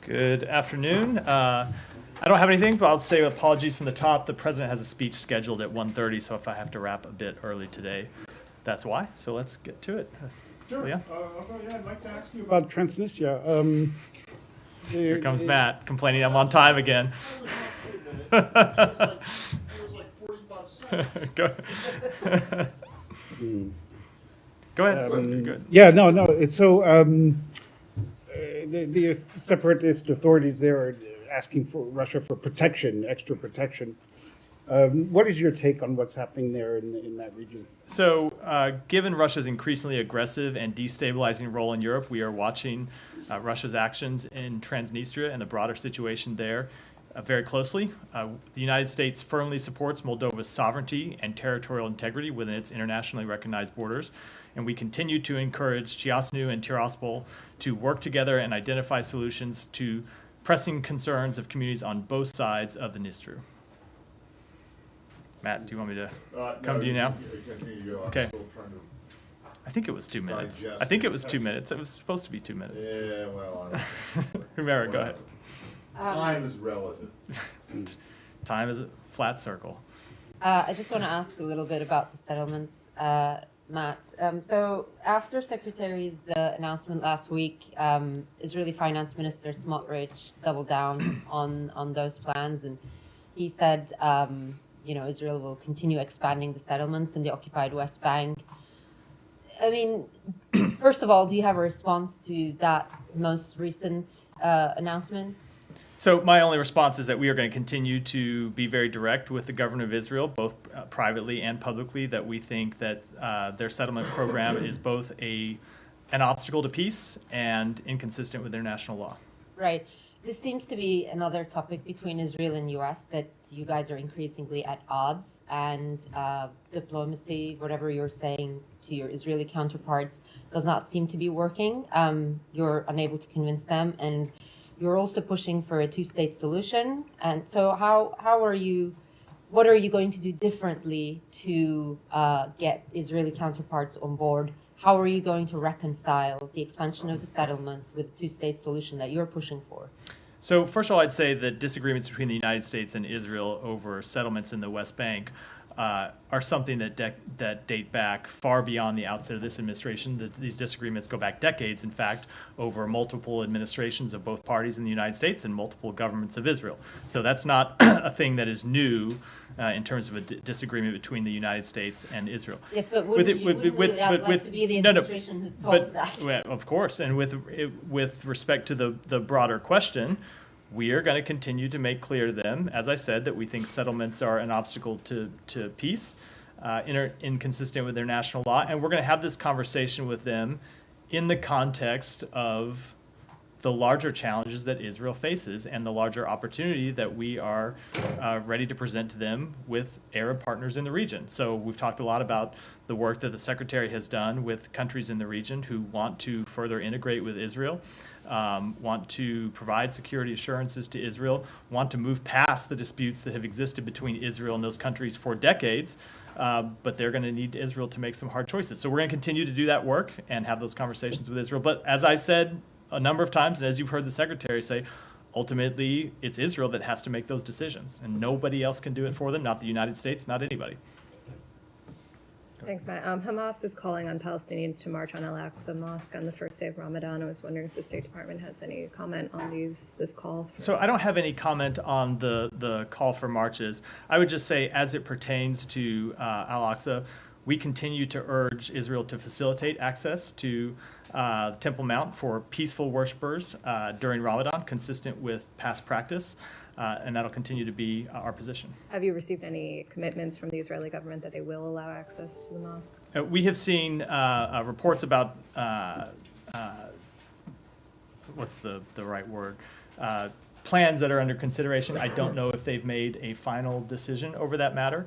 Good afternoon. I don't have anything, but I'll say apologies from the top. The president has a speech scheduled at 1:30, so if I have to wrap a bit early today, that's why. So let's get to it. Sure. Yeah. I'd like to ask you about Transnistria. Here comes Matt complaining I'm on time again. It was like 45 seconds. Go ahead. You're good. Yeah, no. It's so the separatist authorities there are asking for Russia for protection, extra protection. What is your take on what's happening there in that region? So, given Russia's increasingly aggressive and destabilizing role in Europe, we are watching Russia's actions in Transnistria and the broader situation there very closely. The United States firmly supports Moldova's sovereignty and territorial integrity within its internationally recognized borders, and we continue to encourage Chisinau and Tiraspol to work together and identify solutions to pressing concerns of communities on both sides of the Dnistru. Matt, do you want me to come to you now? Okay. I think it was 2 minutes. I think it was 2 minutes. It was supposed to be 2 minutes. Yeah, well, I don't Humera, go ahead. Time is relative. Time is a flat circle. I just want to ask a little bit about the settlements, Matt. So after Secretary's announcement last week, Israeli Finance Minister Smotrich doubled down on those plans, and he said, Israel will continue expanding the settlements in the occupied West Bank. I mean, first of all, do you have a response to that most recent announcement? So my only response is that we are going to continue to be very direct with the government of Israel, both privately and publicly, that we think that their settlement program is both an obstacle to peace and inconsistent with international law. Right. This seems to be another topic between Israel and U.S. that you guys are increasingly at odds, and diplomacy, whatever you're saying to your Israeli counterparts, does not seem to be working. You're unable to convince them, and you're also pushing for a two-state solution. And so what are you going to do differently to get Israeli counterparts on board? How are you going to reconcile the expansion of the settlements with the two-state solution that you're pushing for? So first of all, I'd say the disagreements between the United States and Israel over settlements in the West Bank are something that date back far beyond the outset of this administration. These disagreements go back decades, in fact, over multiple administrations of both parties in the United States and multiple governments of Israel. So that's not a thing that is new in terms of a disagreement between the United States and Israel. Yes, but wouldn't you like to be the administration who solves that? Of course, and with respect to the broader question, we are going to continue to make clear to them, as I said, that we think settlements are an obstacle to peace, inconsistent with international law, and we're going to have this conversation with them in the context of the larger challenges that Israel faces and the larger opportunity that we are ready to present to them with Arab partners in the region. So we've talked a lot about the work that the Secretary has done with countries in the region who want to further integrate with Israel, want to provide security assurances to Israel, want to move past the disputes that have existed between Israel and those countries for decades, but they're going to need Israel to make some hard choices. So we're going to continue to do that work and have those conversations with Israel. But as I've said a number of times, and as you've heard the Secretary say, ultimately it's Israel that has to make those decisions, and nobody else can do it for them, not the United States, not anybody. Thanks, Matt. Hamas is calling on Palestinians to march on Al-Aqsa Mosque on the first day of Ramadan. I was wondering if the State Department has any comment on this call. So I don't have any comment on the call for marches. I would just say, as it pertains to Al-Aqsa, we continue to urge Israel to facilitate access to the Temple Mount for peaceful worshipers during Ramadan, consistent with past practice, and that'll continue to be our position. Have you received any commitments from the Israeli government that they will allow access to the mosque? We have seen reports about, what's the right word? Plans that are under consideration. I don't know if they've made a final decision over that matter.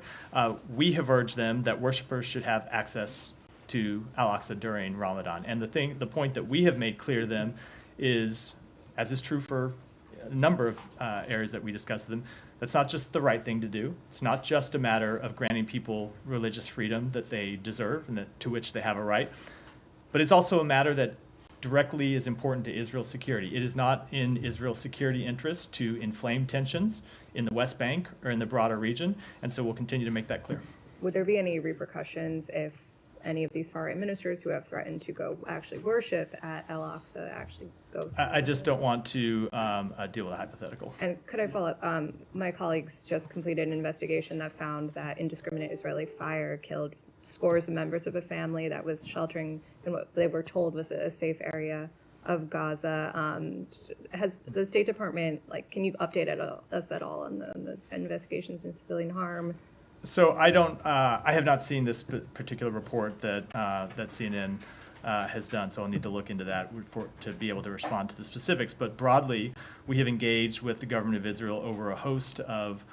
We have urged them that worshipers should have access to Al-Aqsa during Ramadan. And the point that we have made clear to them is, as is true for a number of areas that we discuss with them, that's not just the right thing to do. It's not just a matter of granting people religious freedom that they deserve and to which they have a right, but it's also a matter that directly is important to Israel's security. It is not in Israel's security interest to inflame tensions in the West Bank or in the broader region, and so we'll continue to make that clear. Would there be any repercussions if any of these far-right ministers who have threatened to go actually worship at Al-Aqsa actually go? I just don't want to deal with a hypothetical. And could I follow up? My colleagues just completed an investigation that found that indiscriminate Israeli fire killed scores of members of a family that was sheltering in what they were told was a safe area of Gaza. Has the State Department, can you update us at all on the investigations into civilian harm? So I have not seen this particular report that CNN has done, so I'll need to look into that to be able to respond to the specifics. But broadly, we have engaged with the government of Israel over a host of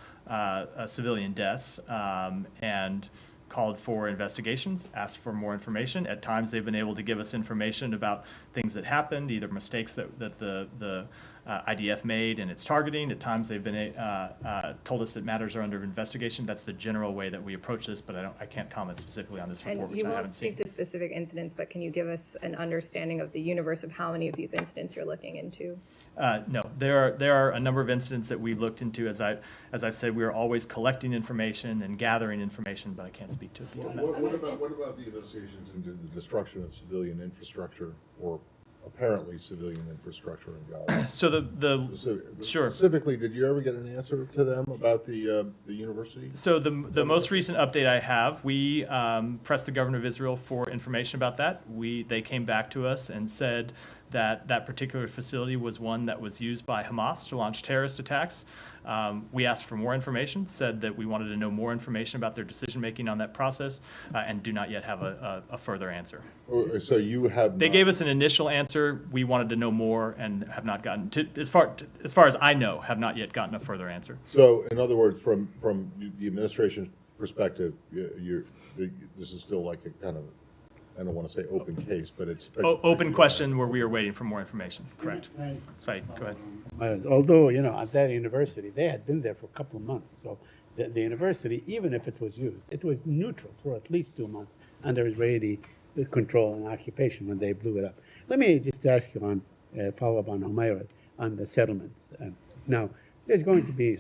civilian deaths and called for investigations, asked for more information. At times, they've been able to give us information about things that happened, either mistakes that the IDF made in its targeting. At times, they've been told us that matters are under investigation. That's the general way that we approach this, but I can't comment specifically on this report, And which you I won't haven't seen. speak to specific incidents, but can you give us an understanding of the universe of how many of these incidents you're looking into? No, there are a number of incidents that we've looked into. As I've said, we are always collecting information and gathering information, but I can't speak to it. What about the investigations into the destruction of civilian infrastructure or apparently civilian infrastructure in Gaza? So sure. Specifically, did you ever get an answer to them about the university? So the most recent update I have, we pressed the government of Israel for information about that. They came back to us and said that that particular facility was one that was used by Hamas to launch terrorist attacks. We asked for more information, said that we wanted to know more information about their decision-making on that process, and do not yet have a further answer. So you have They gave us an initial answer. We wanted to know more and have not gotten, as far as I know, have not yet gotten a further answer. So, in other words, from the administration's perspective, this is still like a kind of, I don't want to say open case, but it's Open question where we are waiting for more information. Correct. Said, go ahead. Although, at that university, they had been there for a couple of months. So the university, even if it was used, it was neutral for at least 2 months under Israeli control and occupation when they blew it up. Let me just ask you on follow up on Humaira, on the settlements. Now, there's going to be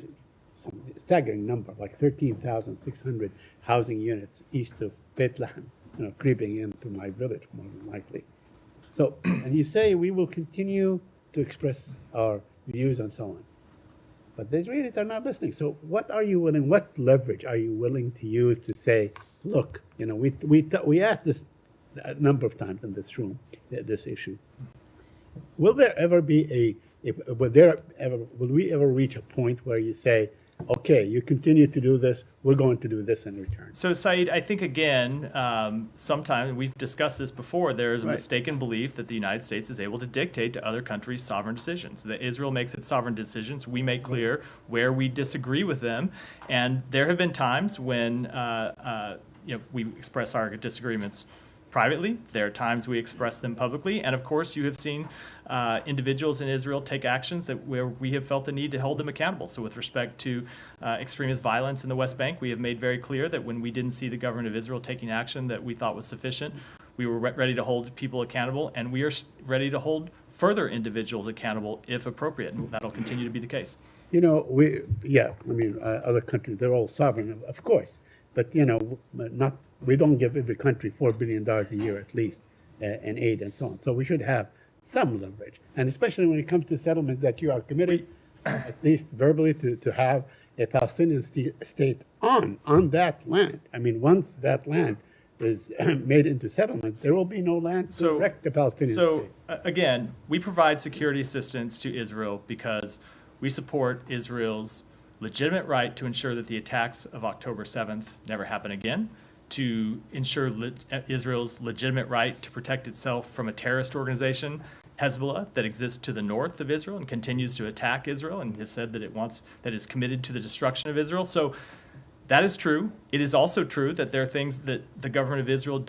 some staggering number, like 13,600 housing units east of Bethlehem, creeping into my village, more than likely. So, and you say we will continue to express our views and so on. But the Israelis are not listening. So what leverage are you willing to use to say, look, we asked this a number of times in this room, this issue. Will there ever be will we ever reach a point where you say, okay, you continue to do this, we're going to do this in return? So, Saeed, I think, again, sometimes, we've discussed this before, there is a mistaken belief that the United States is able to dictate to other countries' sovereign decisions. That Israel makes its sovereign decisions. We make clear where we disagree with them. And there have been times when we express our disagreements privately. There are times we express them publicly. And of course, you have seen individuals in Israel take actions where we have felt the need to hold them accountable. So with respect to extremist violence in the West Bank, we have made very clear that when we didn't see the government of Israel taking action that we thought was sufficient, we were ready to hold people accountable, and we are ready to hold further individuals accountable if appropriate. And that'll continue to be the case. Other countries, they're all sovereign, of course. But, we don't give every country $4 billion a year at least in aid and so on. So we should have some leverage. And especially when it comes to settlement, that you are committed, at least verbally, to have a Palestinian state on that land. I mean, once that land is made into settlement, there will be no land to erect the Palestinian state. Again, we provide security assistance to Israel because we support Israel's legitimate right to ensure that the attacks of October 7th never happen again, to ensure Israel's legitimate right to protect itself from a terrorist organization, Hezbollah, that exists to the north of Israel and continues to attack Israel and has said that that is committed to the destruction of Israel. So that is true. It is also true that there are things that the government of Israel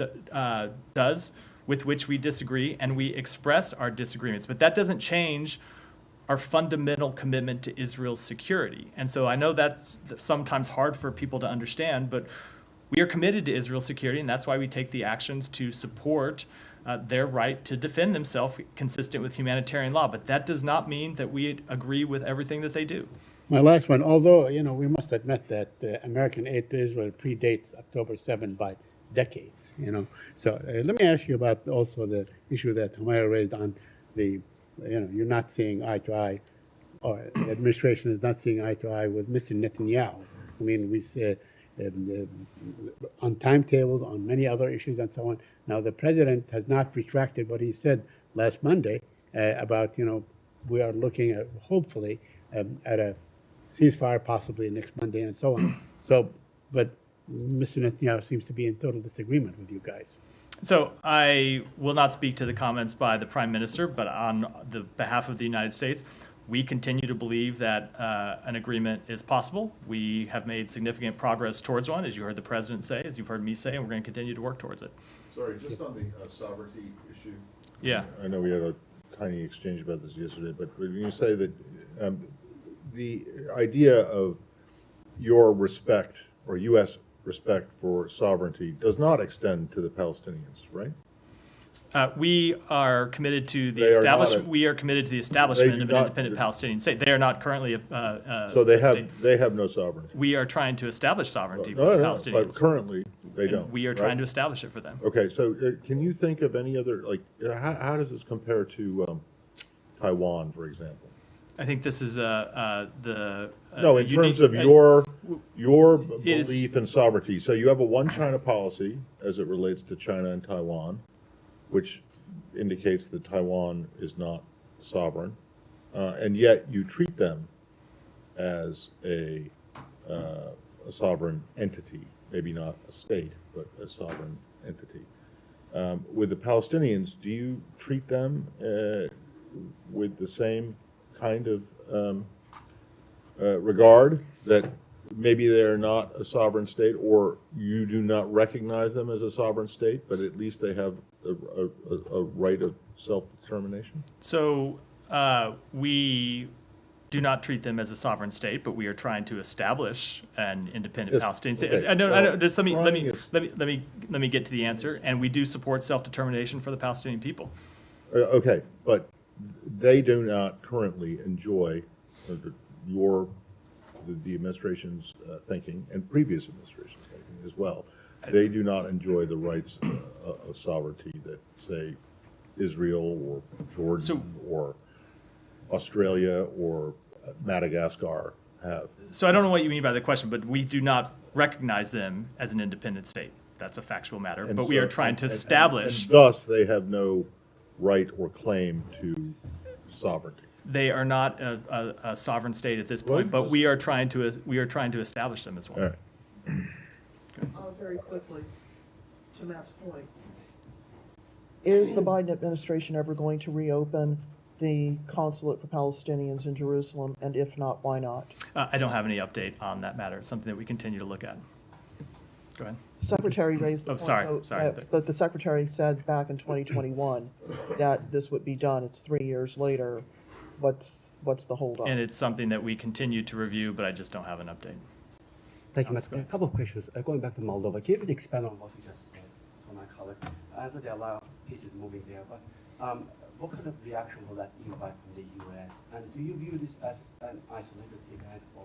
does with which we disagree, and we express our disagreements. But that doesn't change our fundamental commitment to Israel's security. And so I know that's sometimes hard for people to understand, but we are committed to Israel's security, and that's why we take the actions to support their right to defend themselves consistent with humanitarian law. But that does not mean that we agree with everything that they do. My last one, although, we must admit that American aid to Israel predates October 7 by decades, So let me ask you about also the issue that Humayra raised on the, you're not seeing eye to eye, or the administration is not seeing eye to eye with Mr. Netanyahu. I mean, we say on timetables, on many other issues and so on. Now, the president has not retracted what he said last Monday about, we are looking at, hopefully, at a ceasefire possibly next Monday and so on. So, but Mr. Netanyahu seems to be in total disagreement with you guys. So I will not speak to the comments by the Prime Minister, but on the behalf of the United States, we continue to believe that an agreement is possible. We have made significant progress towards one, as you heard the President say, as you've heard me say, and we're going to continue to work towards it. Sorry, just on the sovereignty issue. Yeah. I know we had a tiny exchange about this yesterday, but when you say that the idea of your respect or U.S. respect for sovereignty does not extend to the Palestinians, right? We are committed to the They are not establishment. We are committed to the They establishment do of an not- independent Palestinian state. They are not currently So they a state. have no sovereignty. We are trying to establish sovereignty for No, the no, Palestinians. but currently they And don't. we are right? trying to establish it for them. Okay, so can you think of any other, how does this compare to Taiwan, for example? I think this is the No, in unique- terms of your It is- belief in sovereignty. So you have a one China policy as it relates to China and Taiwan, which indicates that Taiwan is not sovereign, and yet you treat them as a sovereign entity, maybe not a state, but a sovereign entity. With the Palestinians, do you treat them with the same kind of regard, that maybe they're not a sovereign state, or you do not recognize them as a sovereign state, but at least they have a right of self-determination? So we do not treat them as a sovereign state, but we are trying to establish an independent Yes, Palestinian state. okay. I know. Well, Just let me get to the answer. Yes. And we do support self-determination for the Palestinian people. Okay, but they do not currently enjoy the administration's thinking, and previous administrations' thinking as well. They do not enjoy the rights of sovereignty that, say, Israel or Jordan or Australia or Madagascar have. So I don't know what you mean by the question, but we do not recognize them as an independent state. That's a factual matter. And But we so- are trying to and establish. And thus, they have no right or claim to sovereignty. They are not a sovereign state at this Well, point, but just- we are trying to establish them as one. All right. Very quickly, to Matt's point, is the Biden administration ever going to reopen the consulate for Palestinians in Jerusalem? And if not, why not? I don't have any update on that matter. It's something that we continue to look at. Go ahead. Secretary raised the Oh, point sorry, though, sorry. that the secretary said back in 2021 that this would be done. It's 3 years later. What's the holdup? And it's something that we continue to review, but I just don't have an update. Thank you, Matt. A couple of questions. Going back to Moldova, can you please expand on what you just said to my colleague? I understand there are a lot of pieces moving there, but what kind of reaction will that invite from the U.S.? And do you view this as an isolated event, or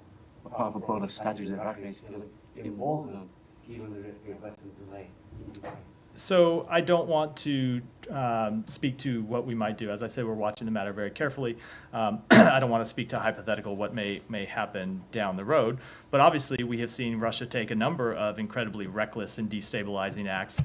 part of a broader strategy that Russia is feeling emboldened given the Western delay in Ukraine? So I don't want to speak to what we might do. As I said, we're watching the matter very carefully. I don't want to speak to hypothetical what may happen down the road. But obviously, we have seen Russia take a number of incredibly reckless and destabilizing acts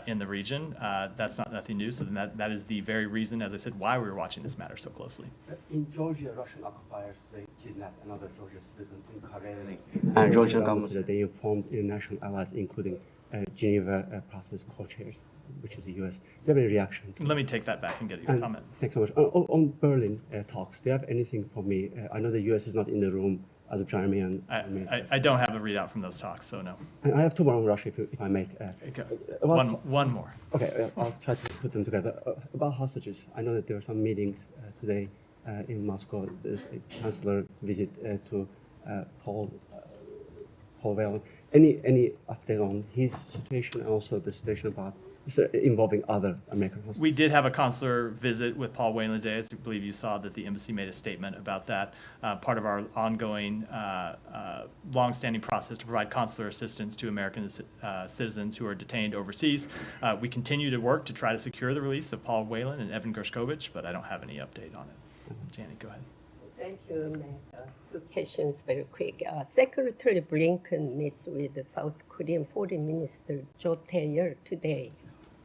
in the region. That's not nothing new. So then that is the very reason, as I said, why we're watching this matter so closely. In Georgia, Russian occupiers, they kidnapped another Georgian citizen in Kareli. And Georgian government said they informed international allies, including Geneva process co-chairs, which is the U.S. Do you have any reaction to Let me take that back and get your And comment. Thanks so much. On Berlin talks, do you have anything for me? I know the U.S. is not in the room as a Jeremy and I don't have a readout from those talks, so no. And I have two more on Russia, if I may. Okay. About- One more. Okay, I'll try to put them together. About hostages, I know that there are some meetings today in Moscow. There's a chancellor visit to Paul Whelan. Any update on his situation and also the situation about involving other American consulates? We did have a consular visit with Paul Whelan today. I believe you saw that the embassy made a statement about that. Part of our ongoing, longstanding process to provide consular assistance to American citizens who are detained overseas. We continue to work to try to secure the release of Paul Whelan and Evan Gershkovich, but I don't have any update on it. Janet, go ahead. Thank you, Matt. Two questions very quick. Secretary Blinken meets with the South Korean Foreign Minister Jo Tae-yeol today.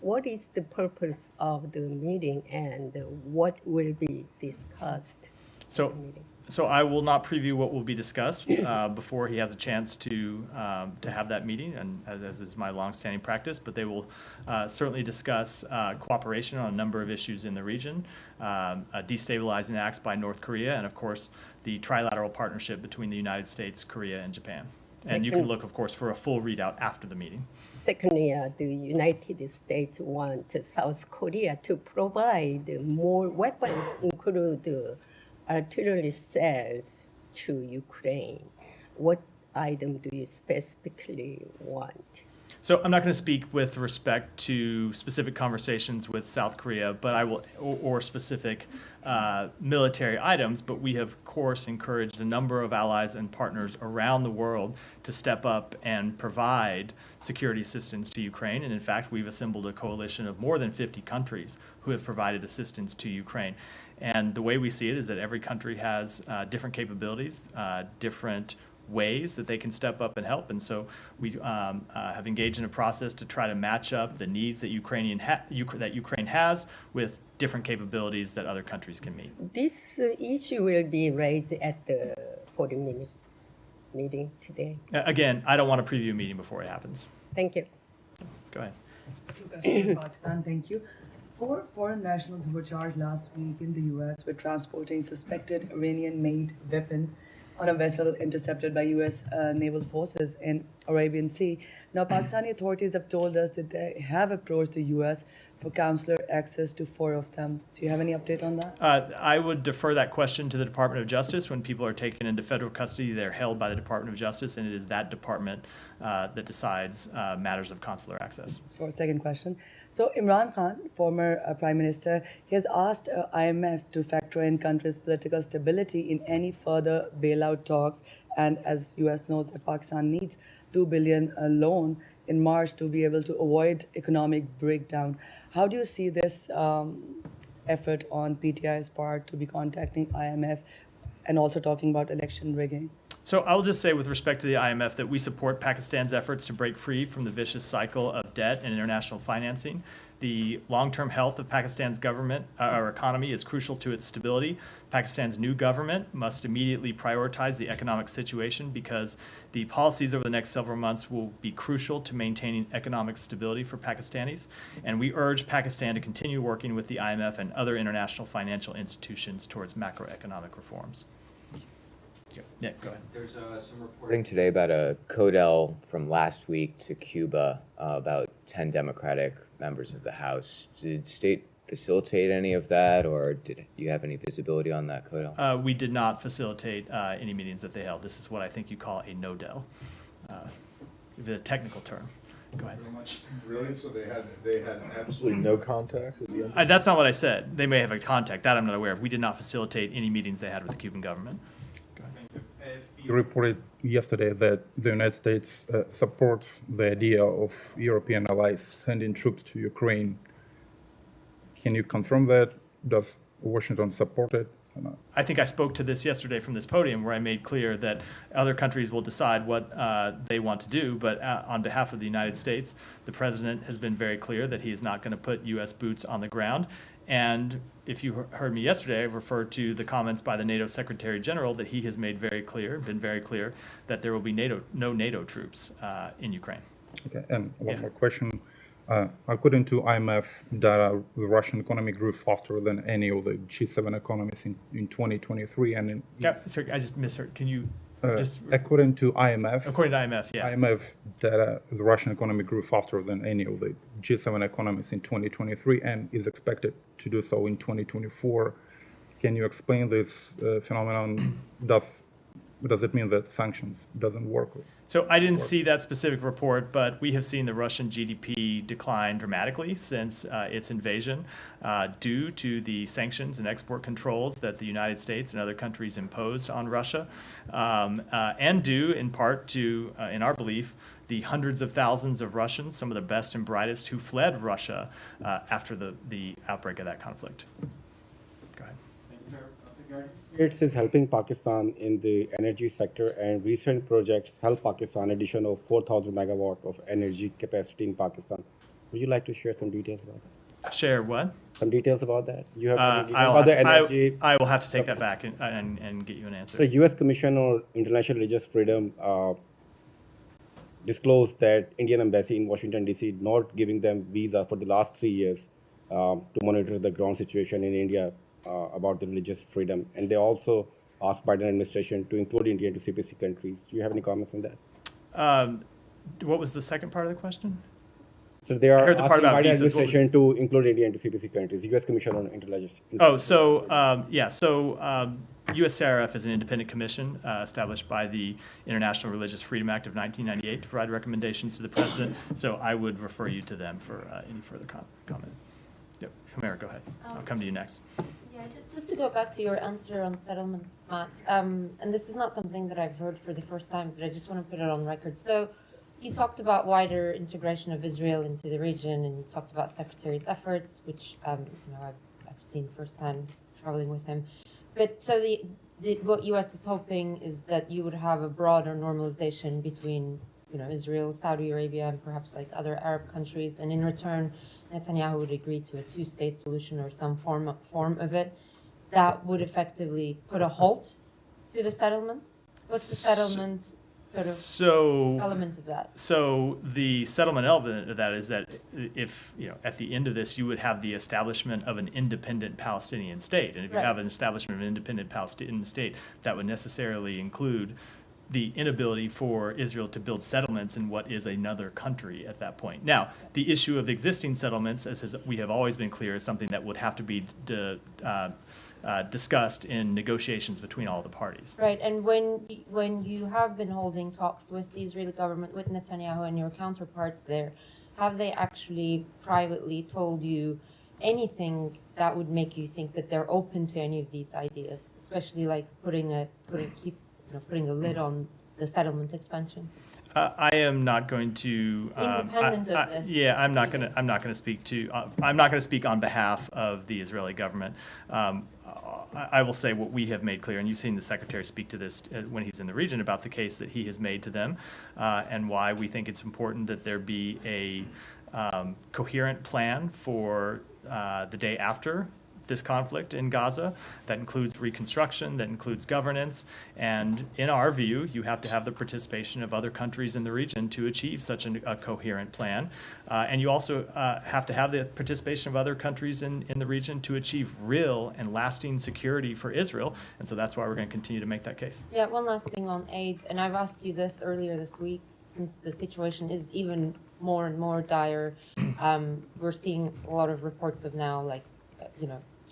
What is the purpose of the meeting and what will be discussed So, in the meeting? so I will not preview what will be discussed before he has a chance to have that meeting, and as is my longstanding practice. But they will certainly discuss cooperation on a number of issues in the region, destabilizing acts by North Korea, and of course the trilateral partnership between the United States, Korea, and Japan. And you can look, of course, for a full readout after the meeting. Secondly, the United States want South Korea to provide more weapons, include artillery cells to Ukraine. What item do you specifically want? So I'm not going to speak with respect to specific conversations with South Korea, but I will, or specific military items. But we have, of course, encouraged a number of allies and partners around the world to step up and provide security assistance to Ukraine. And in fact, we've assembled a coalition of more than 50 countries who have provided assistance to Ukraine. And the way we see it is that every country has different capabilities, different ways that they can step up and help. And so we have engaged in a process to try to match up the needs that Ukraine has with different capabilities that other countries can meet. This issue will be raised at the foreign minister meeting today. Again, I don't want to preview a meeting before it happens. Thank you. Go ahead. Two questions in Pakistan, thank you. 4 foreign nationals were charged last week in the U.S. with transporting suspected Iranian-made weapons on a vessel intercepted by U.S. naval forces in Arabian Sea. Now, Pakistani authorities have told us that they have approached the U.S. for consular access to 4 of them. Do you have any update on that? I would defer that question to the Department of Justice. When people are taken into federal custody, they're held by the Department of Justice, and it is that department that decides matters of consular access. For a second question. So Imran Khan, former Prime Minister, he has asked IMF to factor in countries' political stability in any further bailout talks. And as U.S. knows, that Pakistan needs $2 billion loan in March to be able to avoid economic breakdown. How do you see this effort on PTI's part to be contacting IMF and also talking about election rigging? So I'll just say with respect to the IMF that we support Pakistan's efforts to break free from the vicious cycle of debt and international financing. The long-term health of Pakistan's government, or economy, is crucial to its stability. Pakistan's new government must immediately prioritize the economic situation because the policies over the next several months will be crucial to maintaining economic stability for Pakistanis. And we urge Pakistan to continue working with the IMF and other international financial institutions towards macroeconomic reforms. Yeah, go ahead. There's some reporting today about a CODEL from last week to Cuba about 10 Democratic members of the House. Did state facilitate any of that, or did you have any visibility on that CODEL? We did not facilitate any meetings that they held. This is what I think you call a no-del, the technical term. Go ahead. Really? So they had absolutely no contact with the embassy? That's not what I said. They may have a contact. That I'm not aware of. We did not facilitate any meetings they had with the Cuban government. You reported yesterday that the United States supports the idea of European allies sending troops to Ukraine. Can you confirm that? Does Washington support it or not? I think I spoke to this yesterday from this podium where I made clear that other countries will decide what they want to do, but on behalf of the United States, the president has been very clear that he is not going to put U.S. boots on the ground. And if you heard me yesterday, I referred to the comments by the NATO Secretary General that he has made very clear, been very clear, that there will be no NATO troops in Ukraine. Okay, and one more question. According to IMF data, the Russian economy grew faster than any of the G7 economies in 2023. And Sorry, I just misheard. Can you just... According to IMF... According to IMF, yeah. IMF data, the Russian economy grew faster than any of the G7 economies in 2023 and is expected to do so in 2024. Can you explain this phenomenon? Does it mean that sanctions doesn't work? So I didn't see that specific report, but we have seen the Russian GDP decline dramatically since its invasion due to the sanctions and export controls that the United States and other countries imposed on Russia, and due in part to, in our belief, the hundreds of thousands of Russians, some of the best and brightest, who fled Russia after the outbreak of that conflict. Go ahead. States is helping Pakistan in the energy sector, and recent projects help Pakistan addition of 4,000 megawatt of energy capacity in Pakistan. Would you like to share some details about that? Share what? Some details about that? You have any details about the energy? I will have to take that back and get you an answer. The U.S. Commission on International Religious Freedom disclosed that Indian embassy in Washington, D.C. not giving them visa for the last 3 years to monitor the ground situation in India about the religious freedom. And they also asked Biden administration to include India into CPC countries. Do you have any comments on that? What was the second part of the question? So they are heard the part asking about Biden visas. administration to include India into CPC countries, U.S. Commission on International. Oh, so yeah, so USCIRF is an independent commission established by the International Religious Freedom Act of 1998 to provide recommendations to the president. So I would refer you to them for any further comment. Yep, Humera, go ahead. I'll come to you next. Yeah, just to go back to your answer on settlements, Matt, and this is not something that I've heard for the first time, but I just want to put it on record. So you talked about wider integration of Israel into the region, and you talked about Secretary's efforts, which I've seen firsthand traveling with him. But so what U.S. is hoping is that you would have a broader normalization between Israel, Saudi Arabia, and perhaps like other Arab countries, and in return, Netanyahu would agree to a two-state solution or some form of it that would effectively put a halt to the settlements. What's the settlement element of that? So the settlement element of that is that if, at the end of this, you would have the establishment of an independent Palestinian state. And if you have an establishment of an independent Palestinian state, that would necessarily include the inability for Israel to build settlements in what is another country at that point. Now, the issue of existing settlements, as we have always been clear, is something that would have to be discussed in negotiations between all the parties. Right, and when you have been holding talks with the Israeli government, with Netanyahu and your counterparts there, have they actually privately told you anything that would make you think that they're open to any of these ideas, especially like putting a lid on the settlement expansion? I am not going to. Independent of this. Yeah, I'm not going to speak to. I'm not going to speak on behalf of the Israeli government. I will say what we have made clear, and you've seen the Secretary speak to this when he's in the region about the case that he has made to them, and why we think it's important that there be a coherent plan for the day after this conflict in Gaza that includes reconstruction, that includes governance, and in our view, you have to have the participation of other countries in the region to achieve such a coherent plan, and you also have to have the participation of other countries in the region to achieve real and lasting security for Israel, and so that's why we're going to continue to make that case. Yeah, one last thing on aid, and I've asked you this earlier this week, since the situation is even more and more dire. We're seeing a lot of reports of now, like,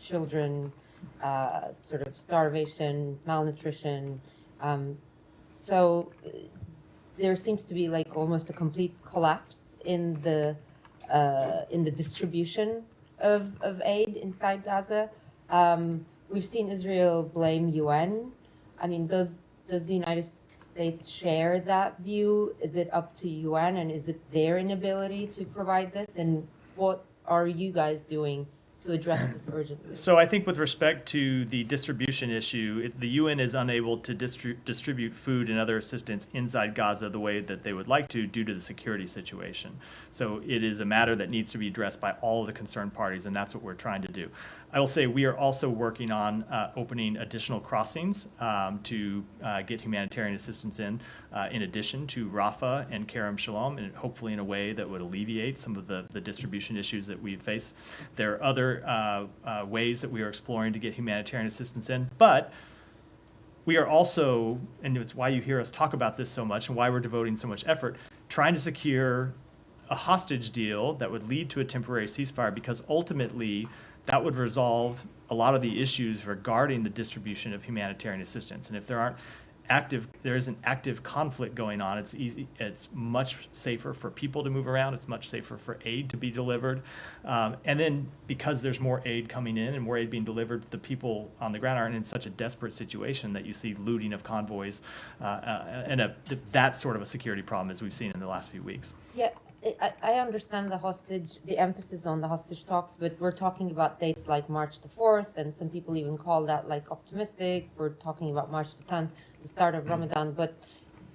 children, sort of starvation, malnutrition. So there seems to be like almost a complete collapse in the distribution of aid inside Gaza. We've seen Israel blame UN. I mean, does the United States share that view? Is it up to UN, and is it their inability to provide this? And what are you guys doing to address this urgently? So I think with respect to the distribution issue, the UN is unable to distribute food and other assistance inside Gaza the way that they would like to due to the security situation. So it is a matter that needs to be addressed by all of the concerned parties, and that's what we're trying to do. I will say we are also working on opening additional crossings to get humanitarian assistance in addition to Rafah and Kerem Shalom, and hopefully in a way that would alleviate some of the distribution issues that we face. There are other ways that we are exploring to get humanitarian assistance in, but we are also, and it's why you hear us talk about this so much and why we're devoting so much effort, trying to secure a hostage deal that would lead to a temporary ceasefire, because ultimately that would resolve a lot of the issues regarding the distribution of humanitarian assistance. And if there aren't an active conflict going on. It's much safer for people to move around. It's much safer for aid to be delivered. And then because there's more aid coming in and more aid being delivered, the people on the ground aren't in such a desperate situation that you see looting of convoys and that sort of a security problem as we've seen in the last few weeks. Yeah, I understand the emphasis on the hostage talks, but we're talking about dates like March the 4th, and some people even call that like optimistic. We're talking about March the 10th, the start of Ramadan, but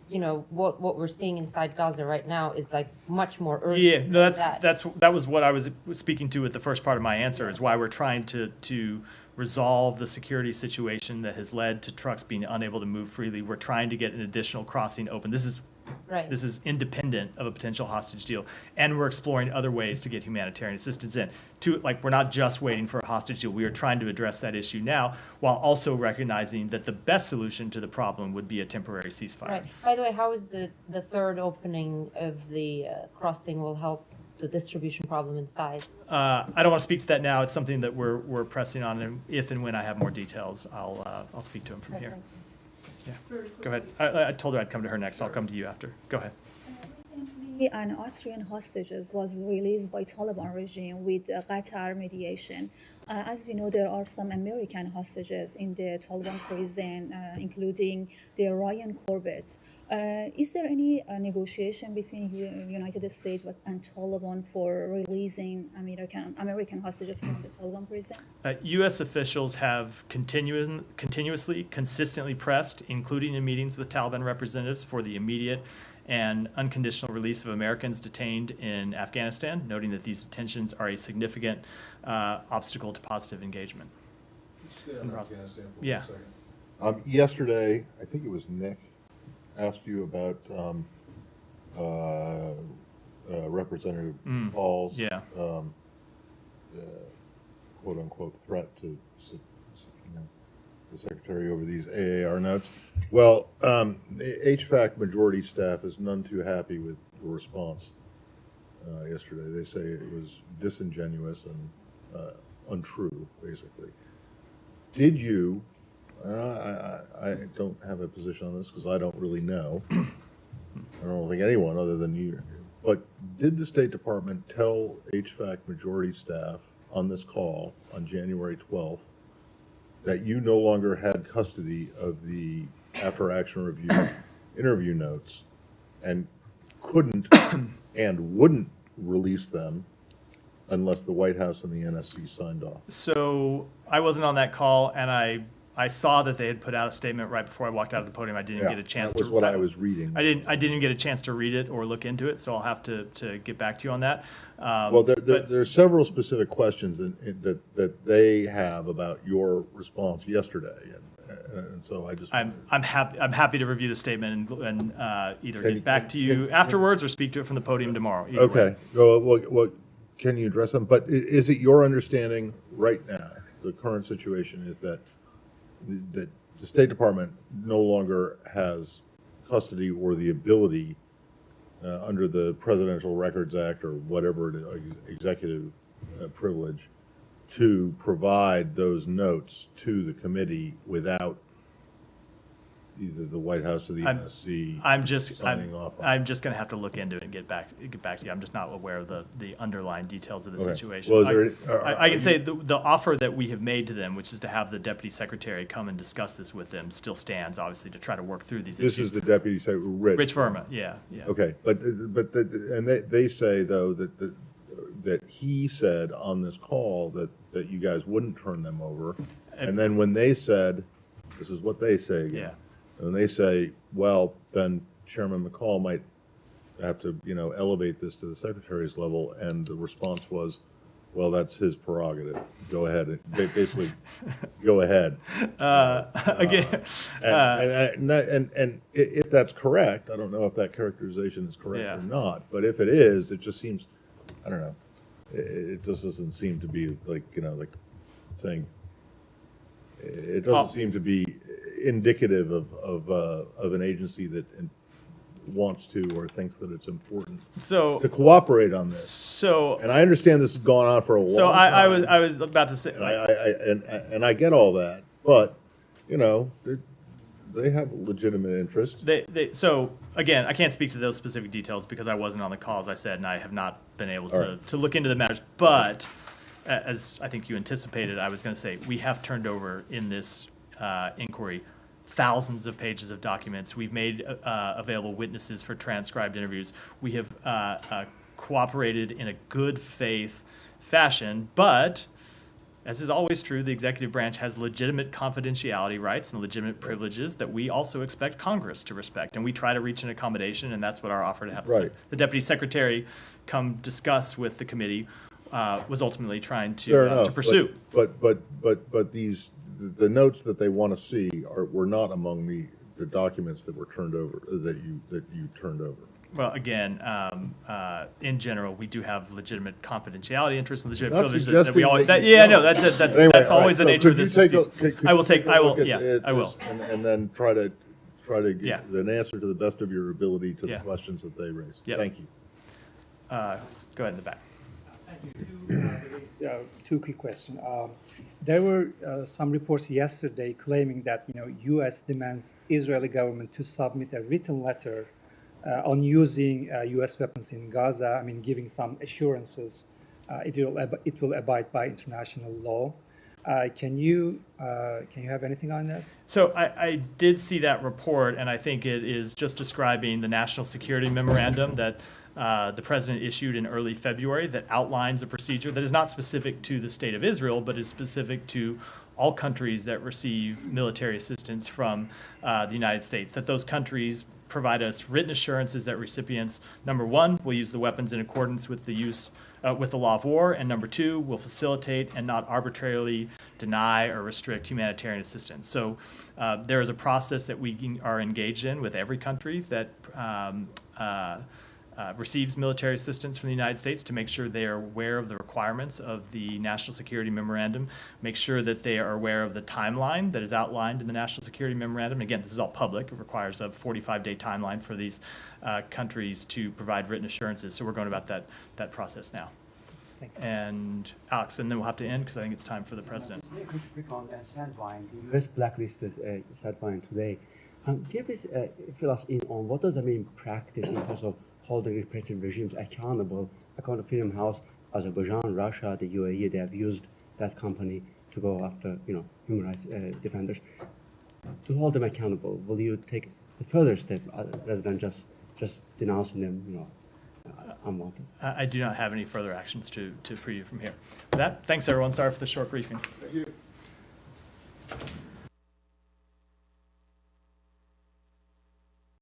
you know, what we're seeing inside Gaza right now is like much more urgent. Yeah, no, that that was what I was speaking to with the first part of my answer, is why we're trying to resolve the security situation that has led to trucks being unable to move freely. We're trying to get an additional crossing open. This is independent of a potential hostage deal, and we're exploring other ways to get humanitarian assistance in. We're not just waiting for a hostage deal. We are trying to address that issue now, while also recognizing that the best solution to the problem would be a temporary ceasefire. Right. By the way, how is the third opening of the crossing will help the distribution problem inside? I don't want to speak to that now. It's something that we're pressing on, and if and when I have more details, I'll speak to him from here. Yeah, go ahead. I told her I'd come to her next. I'll come to you after. Go ahead. Recently, an Austrian hostages was released by Taliban regime with Qatar mediation. As we know, there are some American hostages in the Taliban prison, including the Ryan Corbett. Is there any negotiation between United States and Taliban for releasing American hostages from the Taliban prison? U.S. officials have consistently pressed, including in meetings with Taliban representatives, for the immediate and unconditional release of Americans detained in Afghanistan, noting that these detentions are a significant obstacle to positive engagement. Stay on Afghanistan for yeah. 1 second. Yesterday, I think it was Nick, asked you about Representative Paul's quote-unquote threat to subpoena the Secretary over these AAR notes. Well, HVAC majority staff is none too happy with the response yesterday. They say it was disingenuous and untrue, basically. Did you, I don't have a position on this because I don't really know. I don't think anyone other than you, but did the State Department tell HVAC majority staff on this call on January 12th that you no longer had custody of the after action review interview notes and couldn't and wouldn't release them unless the White House and the NSC signed off? So I wasn't on that call, and I saw that they had put out a statement right before I walked out of the podium. I didn't get a chance to. That was what I was reading. I didn't get a chance to read it or look into it, so I'll have to get back to you on that. Well, there are several specific questions that they have about your response yesterday, and so I just I'm happy to review the statement and either get back to you afterwards or speak to it from the podium tomorrow. Okay. Well, can you address them? But is it your understanding right now, the current situation is that the State Department no longer has custody or the ability under the Presidential Records Act or whatever executive privilege to provide those notes to the committee without either the White House or the NSC signing off on it? I'm just going to have to look into it and get back to you. I'm just not aware of the underlying details of the situation. Well, I can say the offer that we have made to them, which is to have the Deputy Secretary come and discuss this with them, still stands, obviously, to try to work through these issues. This is the Deputy Secretary, Rich Verma, yeah. Okay, and they say, though, that he said on this call that you guys wouldn't turn them over, and then when they said, this is what they say again. Yeah. And they say, well, then Chairman McCall might have to, elevate this to the Secretary's level, and the response was, well, that's his prerogative. Go ahead. Basically, go ahead. Again, and if that's correct, I don't know if that characterization is correct or not, but if it is, it just seems, I don't know, it just doesn't seem to be like saying, it doesn't seem to be indicative of an agency that wants to or thinks that it's important to cooperate on this. And I understand this has gone on for a long time. I was about to say, and I get all that, but they have legitimate interest. So again, I can't speak to those specific details because I wasn't on the call, as I said, and I have not been able to look into the matters. But as I think you anticipated, I was going to say, we have turned over in this inquiry thousands of pages of documents. We've made available witnesses for transcribed interviews. We have cooperated in a good faith fashion, but as is always true, the executive branch has legitimate confidentiality rights and legitimate privileges that we also expect Congress to respect. And we try to reach an accommodation, and that's what our offer to have the Deputy Secretary come discuss with the committee was ultimately trying to pursue. But these the notes that they want to see were not among the documents that were turned over that you turned over. Well, again, in general, we do have legitimate confidentiality interests and legitimate privileges that we always. That's always the nature of this dispute. I will. And then try to get an answer to the best of your ability to the questions that they raised. Thank you. Go ahead in the back. Two quick questions. There were some reports yesterday claiming that U.S. demands Israeli government to submit a written letter on using U.S. weapons in Gaza. I mean, giving some assurances it will abide by international law. Can you have anything on that? So I did see that report, and I think it is just describing the national security memorandum that the president issued in early February that outlines a procedure that is not specific to the state of Israel, but is specific to all countries that receive military assistance from the United States, that those countries provide us written assurances that recipients, number one, will use the weapons in accordance with with the law of war, and number two, will facilitate and not arbitrarily deny or restrict humanitarian assistance. So there is a process that we are engaged in with every country that receives military assistance from the United States to make sure they are aware of the requirements of the National Security Memorandum, make sure that they are aware of the timeline that is outlined in the National Security Memorandum. Again, this is all public. It requires a 45-day timeline for these countries to provide written assurances. So we're going about that process now. Thank you. And Alex, and then we'll have to end because I think it's time for the president. Quick on Sandvine. The U.S. blacklisted Sandvine today. Can you please fill us in on what does that mean in practice in terms of holding repressive regimes accountable? According to Freedom House, Azerbaijan, Russia, the UAE, they have used that company to go after human rights defenders. To hold them accountable, will you take a further step rather than just denouncing them, unwanted? I do not have any further actions to preview from here. With that, thanks everyone. Sorry for the short briefing. Thank you.